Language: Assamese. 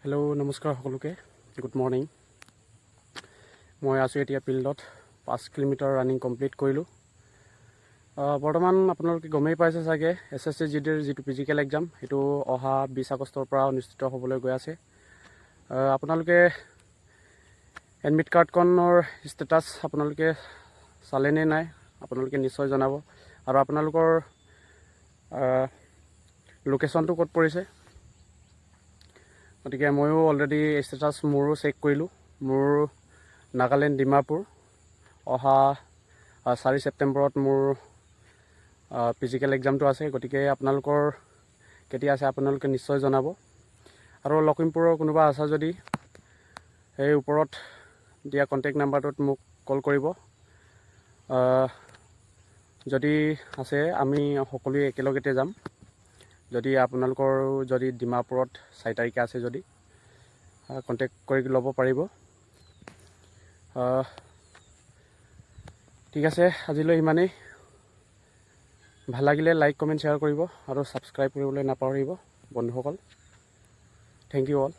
হেল্ল' নমস্কাৰ সকলোকে গুড মৰ্ণিং। মই আছোঁ এতিয়া ফিল্ডত 5 কিলোমিটাৰ ৰানিং কমপ্লিট কৰিলোঁ। বৰ্তমান আপোনালোকে গমেই পাইছে চাগে SSC GDৰ যিটো ফিজিকেল এক্সাম সেইটো অহা 20 আগষ্টৰ পৰা অনুষ্ঠিত হ'বলৈ গৈ আছে। আপোনালোকে এডমিট কাৰ্ডখনৰ ষ্টেটাছ আপোনালোকে চালেনে নাই আপোনালোকে নিশ্চয় জনাব, আৰু আপোনালোকৰ লোকেশ্যনটো ক'ত পৰিছে। গতিকে ময়ো অলৰেডি ষ্টেটাছ মোৰো চেক কৰিলোঁ। মোৰ নাগালেণ্ড ডিমাপুৰ অহা 4 ছেপ্টেম্বৰত মোৰ ফিজিকেল এক্সামটো আছে। গতিকে আপোনালোকৰ কেতিয়া আছে আপোনালোকে নিশ্চয় জনাব, আৰু লখিমপুৰৰ কোনোবা আছে যদি সেই ওপৰত দিয়া কণ্টেক্ট নাম্বাৰটোত মোক কল কৰিব। যদি আছে আমি সকলোৱে একেলগতে যাম। যদি আপোনালোকৰ যদি ডিমাপুৰত 4 তাৰিখে আছে যদি কণ্টেক্ট কৰি ল'ব পাৰিব। ঠিক আছে, আজিলৈ ইমানেই। ভাল লাগিলে লাইক কমেণ্ট শ্বেয়াৰ কৰিব আৰু ছাবস্ক্ৰাইব কৰিবলৈ নাপাহৰিব বন্ধুসকল। Thank you all.